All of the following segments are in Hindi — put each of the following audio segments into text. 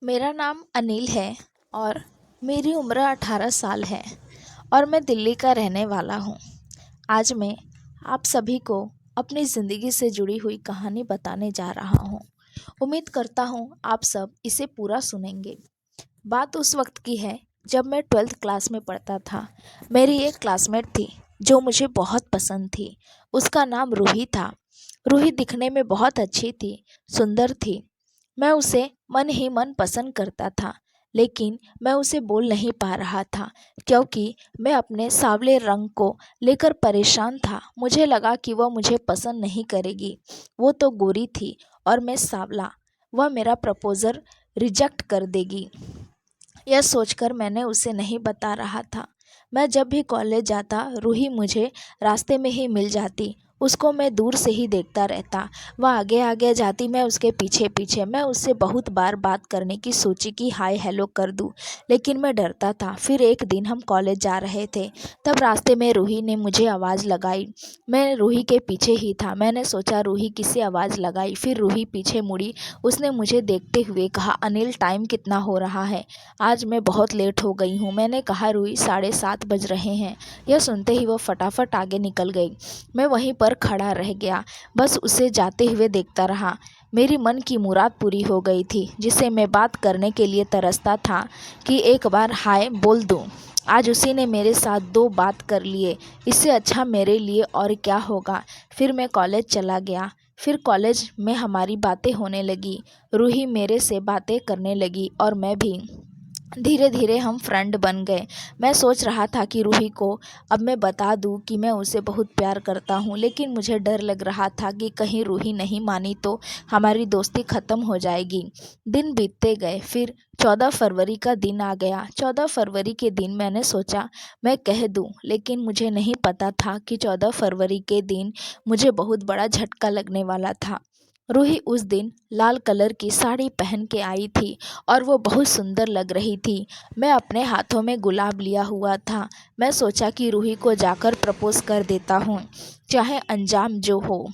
मेरा नाम अनिल है और मेरी उम्र 18 साल है और मैं दिल्ली का रहने वाला हूँ। आज मैं आप सभी को अपनी ज़िंदगी से जुड़ी हुई कहानी बताने जा रहा हूँ। उम्मीद करता हूँ आप सब इसे पूरा सुनेंगे। बात उस वक्त की है जब मैं 12th क्लास में पढ़ता था। मेरी एक क्लासमेट थी जो मुझे बहुत पसंद थी। उसका नाम रूही था। रूही दिखने में बहुत अच्छी थी, सुंदर थी। मैं उसे मन ही मन पसंद करता था, लेकिन मैं उसे बोल नहीं पा रहा था क्योंकि मैं अपने सांवले रंग को लेकर परेशान था। मुझे लगा कि वह मुझे पसंद नहीं करेगी। वो तो गोरी थी और मैं सांवला। वह मेरा प्रपोज़ल रिजेक्ट कर देगी। यह सोचकर मैंने उसे नहीं बता रहा था। मैं जब भी कॉलेज जाता रूही मुझे रास्ते में ही मिल जाती। उसको मैं दूर से ही देखता रहता। वह आगे आगे जाती, मैं उसके पीछे पीछे। मैं उससे बहुत बार बात करने की सोची कि हाय हेलो कर दूं, लेकिन मैं डरता था। फिर एक दिन हम कॉलेज जा रहे थे, तब रास्ते में रूही ने मुझे आवाज़ लगाई। मैं रूही के पीछे ही था। मैंने सोचा रूही किससे आवाज़ लगाई। फिर रूही पीछे मुड़ी। उसने मुझे देखते हुए कहा, अनिल टाइम कितना हो रहा है? आज मैं बहुत लेट हो गई हूँ। मैंने कहा, रूही 7:30 बज रहे हैं। यह सुनते ही वो फटाफट आगे निकल गई। मैं वहीं पर खड़ा रह गया, बस उसे जाते हुए देखता रहा। मेरी मन की मुराद पूरी हो गई थी, जिसे मैं बात करने के लिए तरसता था कि एक बार हाय बोल दूँ। आज उसी ने मेरे साथ 2 बात कर लिए। इससे अच्छा मेरे लिए और क्या होगा। फिर मैं कॉलेज चला गया। फिर कॉलेज में हमारी बातें होने लगी। रूही मेरे से बातें करने लगी और मैं भी। धीरे धीरे हम फ्रेंड बन गए। मैं सोच रहा था कि रूही को अब मैं बता दूं कि मैं उसे बहुत प्यार करता हूं, लेकिन मुझे डर लग रहा था कि कहीं रूही नहीं मानी तो हमारी दोस्ती ख़त्म हो जाएगी। दिन बीतते गए। फिर 14 फरवरी का दिन आ गया। 14 फरवरी के दिन मैंने सोचा मैं कह दूं, लेकिन मुझे नहीं पता था कि 14 फरवरी के दिन मुझे बहुत बड़ा झटका लगने वाला था। रूही उस दिन लाल कलर की साड़ी पहन के आई थी और वो बहुत सुंदर लग रही थी। मैं अपने हाथों में गुलाब लिया हुआ था। मैं सोचा कि रूही को जाकर प्रपोज कर देता हूँ, चाहे अंजाम जो हो।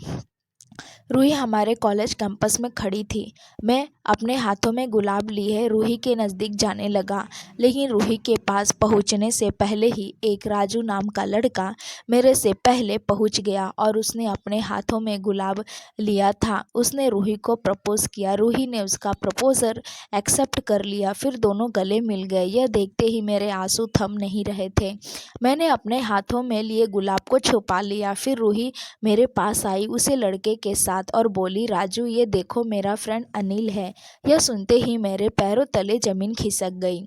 रूही हमारे कॉलेज कैंपस में खड़ी थी। मैं अपने हाथों में गुलाब लिए रूही के नज़दीक जाने लगा, लेकिन रूही के पास पहुंचने से पहले ही एक राजू नाम का लड़का मेरे से पहले पहुंच गया और उसने अपने हाथों में गुलाब लिया था। उसने रूही को प्रपोज किया। रूही ने उसका प्रपोजल एक्सेप्ट कर लिया। फिर दोनों गले मिल गए। यह देखते ही मेरे आंसू थम नहीं रहे थे। मैंने अपने हाथों में लिए गुलाब को छुपा लिया। फिर रूही मेरे पास आई उसे लड़के के साथ और बोली, राजू ये देखो मेरा फ्रेंड अनिल है। यह सुनते ही मेरे पैरों तले जमीन खिसक गई।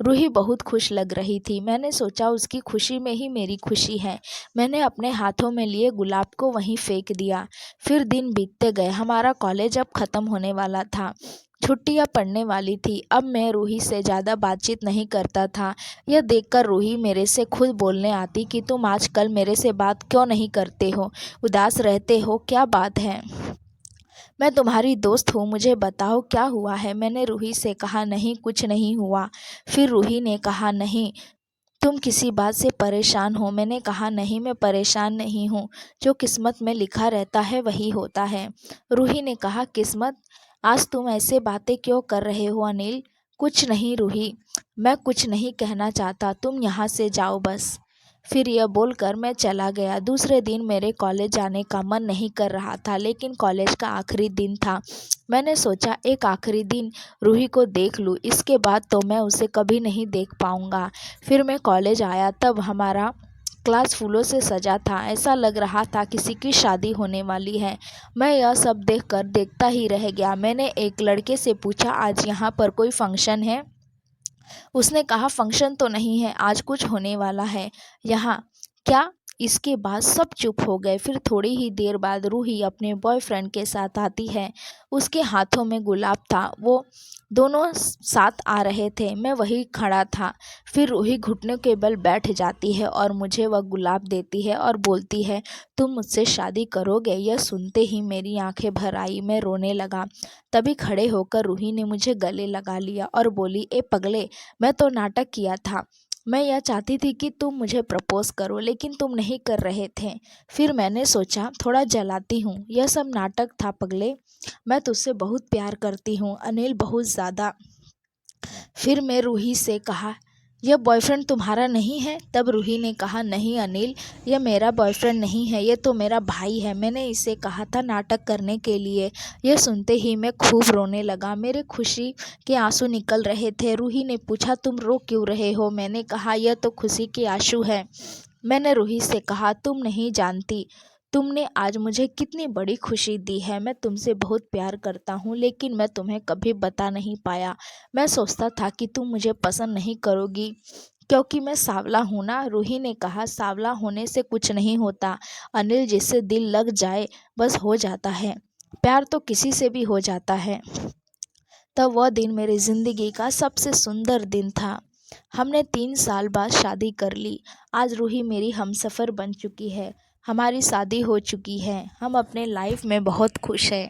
रूही बहुत खुश लग रही थी। मैंने सोचा उसकी खुशी में ही मेरी खुशी है। मैंने अपने हाथों में लिए गुलाब को वहीं फेंक दिया। फिर दिन बीतते गए। हमारा कॉलेज अब ख़त्म होने वाला था। छुट्टियां पड़ने वाली थी। अब मैं रूही से ज़्यादा बातचीत नहीं करता था। यह देखकर रूही मेरे से खुद बोलने आती कि तुम आजकल मेरे से बात क्यों नहीं करते हो, उदास रहते हो, क्या बात है? मैं तुम्हारी दोस्त हूँ, मुझे बताओ क्या हुआ है। मैंने रूही से कहा, नहीं कुछ नहीं हुआ। फिर रूही ने कहा, नहीं तुम किसी बात से परेशान हो। मैंने कहा, नहीं मैं परेशान नहीं हूँ, जो किस्मत में लिखा रहता है वही होता है। रूही ने कहा, किस्मत? आज तुम ऐसे बातें क्यों कर रहे हो अनिल? कुछ नहीं रूही, मैं कुछ नहीं कहना चाहता, तुम यहाँ से जाओ बस। फिर यह बोलकर मैं चला गया। दूसरे दिन मेरे कॉलेज जाने का मन नहीं कर रहा था, लेकिन कॉलेज का आखिरी दिन था। मैंने सोचा एक आखिरी दिन रूही को देख लूँ, इसके बाद तो मैं उसे कभी नहीं देख पाऊँगा। फिर मैं कॉलेज आया, तब हमारा क्लास फूलों से सजा था। ऐसा लग रहा था किसी की शादी होने वाली है। मैं यह सब देखकर देखता ही रह गया। मैंने एक लड़के से पूछा, आज यहाँ पर कोई फंक्शन है? उसने कहा, फंक्शन तो नहीं है, आज कुछ होने वाला है यहाँ। क्या? इसके बाद सब चुप हो गए। फिर थोड़ी ही देर बाद रूही अपने बॉयफ्रेंड के साथ आती है। उसके हाथों में गुलाब था। वो दोनों साथ आ रहे थे। मैं वहीं खड़ा था। फिर रूही घुटनों के बल बैठ जाती है और मुझे वह गुलाब देती है और बोलती है, तुम मुझसे शादी करोगे? यह सुनते ही मेरी आंखें भर आई। मैं रोने लगा। तभी खड़े होकर रूही ने मुझे गले लगा लिया और बोली, ए पगले, मैं तो नाटक किया था। मैं यह चाहती थी कि तुम मुझे प्रपोज करो, लेकिन तुम नहीं कर रहे थे। फिर मैंने सोचा थोड़ा जलाती हूँ। यह सब नाटक था पगले। मैं तुझसे बहुत प्यार करती हूँ अनिल, बहुत ज़्यादा। फिर मैं रूही से कहा, यह बॉयफ्रेंड तुम्हारा नहीं है? तब रूही ने कहा, नहीं अनिल, यह मेरा बॉयफ्रेंड नहीं है, ये तो मेरा भाई है। मैंने इसे कहा था नाटक करने के लिए। यह सुनते ही मैं खूब रोने लगा। मेरे खुशी के आंसू निकल रहे थे। रूही ने पूछा, तुम रो क्यों रहे हो? मैंने कहा, यह तो खुशी के आंसू है। मैंने रूही से कहा, तुम नहीं जानती, तुमने आज मुझे कितनी बड़ी खुशी दी है। मैं तुमसे बहुत प्यार करता हूँ, लेकिन मैं तुम्हें कभी बता नहीं पाया। मैं सोचता था कि तुम मुझे पसंद नहीं करोगी क्योंकि मैं सांवला हूँ ना। रूही ने कहा, सांवला होने से कुछ नहीं होता अनिल, जिससे दिल लग जाए बस हो जाता है। प्यार तो किसी से भी हो जाता है। तब वह दिन मेरी ज़िंदगी का सबसे सुंदर दिन था। हमने 3 साल बाद शादी कर ली। आज रूही मेरी हमसफ़र बन चुकी है। हमारी शादी हो चुकी है। हम अपने लाइफ में बहुत खुश हैं।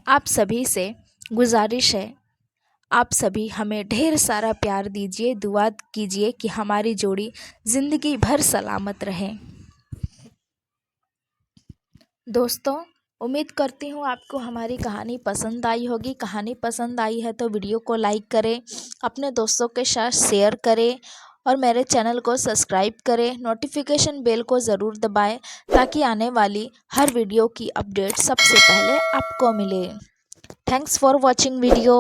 आप सभी से गुजारिश है, आप सभी हमें ढेर सारा प्यार दीजिए, दुआ कीजिए कि हमारी जोड़ी ज़िंदगी भर सलामत रहे। दोस्तों, उम्मीद करती हूँ आपको हमारी कहानी पसंद आई होगी। कहानी पसंद आई है तो वीडियो को लाइक करें, अपने दोस्तों के साथ शेयर करें और मेरे चैनल को सब्सक्राइब करें। नोटिफिकेशन बेल को ज़रूर दबाएं ताकि आने वाली हर वीडियो की अपडेट सबसे पहले आपको मिले। Thanks for watching video.